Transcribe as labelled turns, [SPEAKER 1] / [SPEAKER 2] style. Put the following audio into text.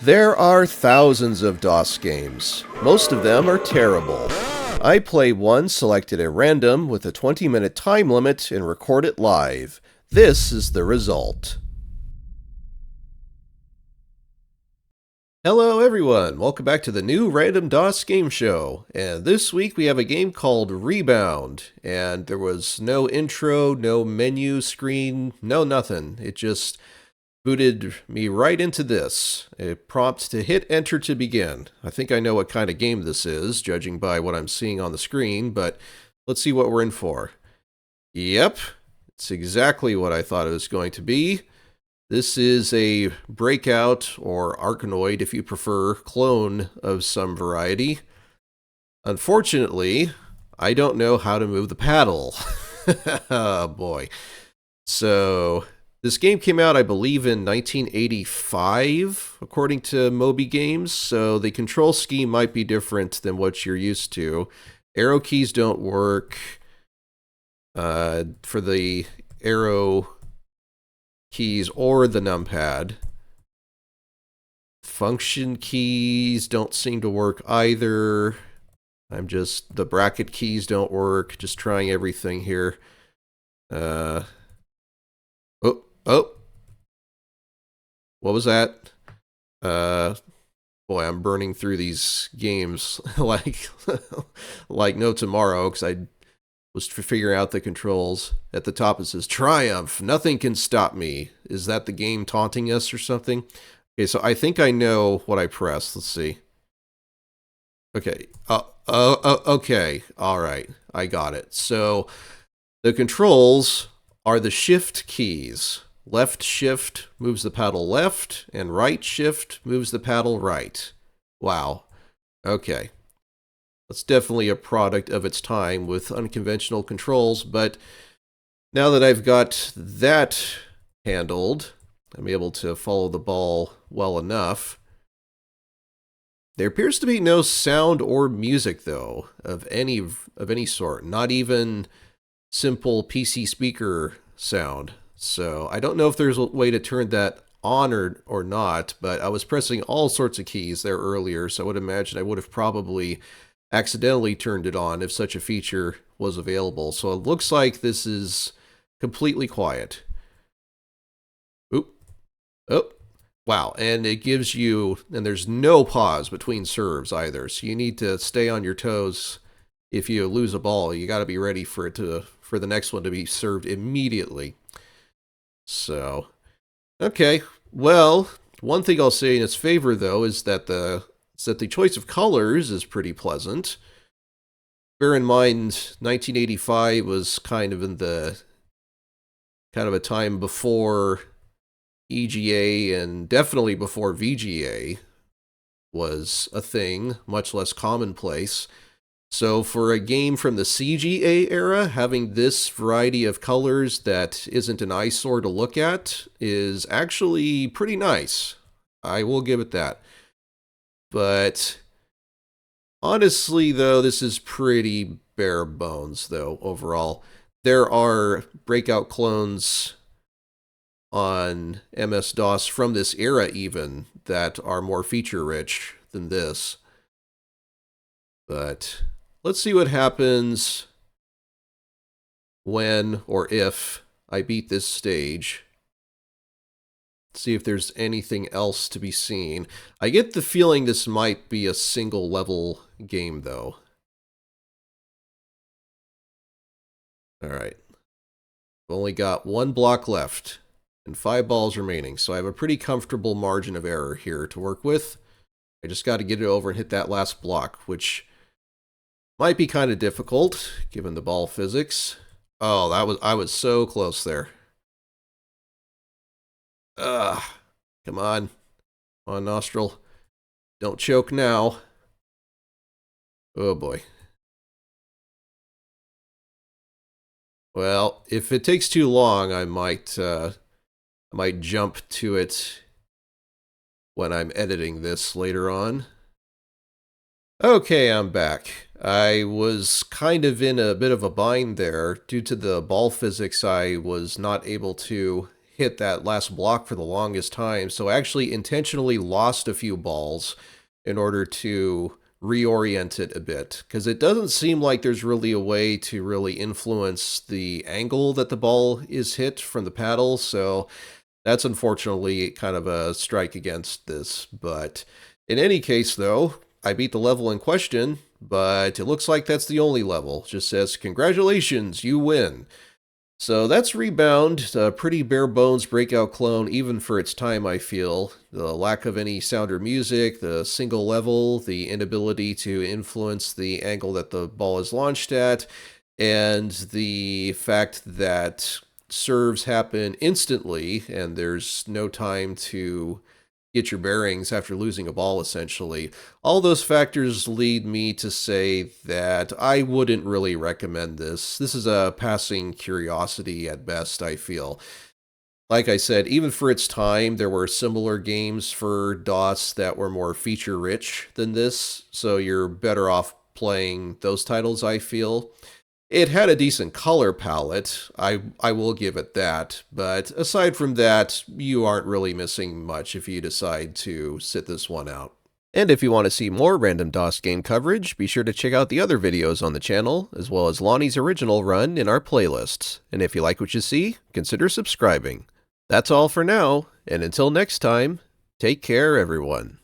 [SPEAKER 1] There are thousands of DOS games. Most of them are terrible. I play one selected at random with a 20-minute time limit and record it live. This is the result. Hello everyone, welcome back to the new Random DOS Game Show. And this week we have a game called Rebound. And there was no intro, no menu screen, no nothing. It just booted me right into this. A prompt to hit enter to begin. I think I know what kind of game this is, judging by what I'm seeing on the screen, but let's see what we're in for. Yep, it's exactly what I thought it was going to be. This is a Breakout, or Arkanoid if you prefer, clone of some variety. Unfortunately, I don't know how to move the paddle. Oh boy. So this game came out, I believe, in 1985, according to Moby Games, so the control scheme might be different than what you're used to. Arrow keys don't work. For the arrow keys or the numpad. Function keys don't seem to work either. The bracket keys don't work. Just trying everything here. Oh, what was that? Boy, I'm burning through these games like no tomorrow because I was figuring out the controls. At the top it says Triumph, nothing can stop me. Is that the game taunting us or something? Okay, so I think I know what I pressed. Let's see. Okay. Okay. All right. I got it. So the controls are the shift keys. Left shift moves the paddle left, and right shift moves the paddle right. Wow. Okay. That's definitely a product of its time with unconventional controls, but now that I've got that handled, I'm able to follow the ball well enough. There appears to be no sound or music, though, of any sort, not even simple PC speaker sound. So I don't know if there's a way to turn that on or not, but I was pressing all sorts of keys there earlier, so I would imagine I would have probably accidentally turned it on if such a feature was available. So it looks like this is completely quiet. Oop. Oh. Wow, and it gives you, and there's no pause between serves either, so you need to stay on your toes. If you lose a ball, you got to be ready for the next one to be served immediately. So, okay. Well, one thing I'll say in its favor, though, is that the choice of colors is pretty pleasant. Bear in mind, 1985 was kind of a time before EGA and definitely before VGA was a thing, much less commonplace. So for a game from the CGA era, having this variety of colors that isn't an eyesore to look at is actually pretty nice. I will give it that. But honestly, though, this is pretty bare bones, though, overall. There are Breakout clones on MS-DOS from this era, even, that are more feature-rich than this. But let's see what happens when or if I beat this stage. See if there's anything else to be seen. I get the feeling this might be a single level game, though. Alright. I've only got one block left and 5 balls remaining, so I have a pretty comfortable margin of error here to work with. I just got to get it over and hit that last block, which might be kind of difficult, given the ball physics. Oh, I was so close there. Ugh. Come on. Come on, Nostril. Don't choke now. Oh, boy. Well, if it takes too long, I might jump to it when I'm editing this later on. Okay, I'm back. I was kind of in a bit of a bind there. Due to the ball physics, I was not able to hit that last block for the longest time, so I actually intentionally lost a few balls in order to reorient it a bit, because it doesn't seem like there's really a way to really influence the angle that the ball is hit from the paddle, so that's unfortunately kind of a strike against this. But in any case, though, I beat the level in question, but it looks like that's the only level. It just says, congratulations, you win. So that's Rebound, a pretty bare bones Breakout clone, even for its time, I feel. The lack of any sound or music, the single level, the inability to influence the angle that the ball is launched at, and the fact that serves happen instantly and there's no time to get your bearings after losing a ball, essentially. All those factors lead me to say that I wouldn't really recommend this. This is a passing curiosity at best, I feel. Like I said, even for its time, there were similar games for DOS that were more feature-rich than this, so you're better off playing those titles, I feel. It had a decent color palette, I will give it that, but aside from that, you aren't really missing much if you decide to sit this one out. And if you want to see more random DOS game coverage, be sure to check out the other videos on the channel, as well as Lonnie's original run in our playlists. And if you like what you see, consider subscribing. That's all for now, and until next time, take care everyone.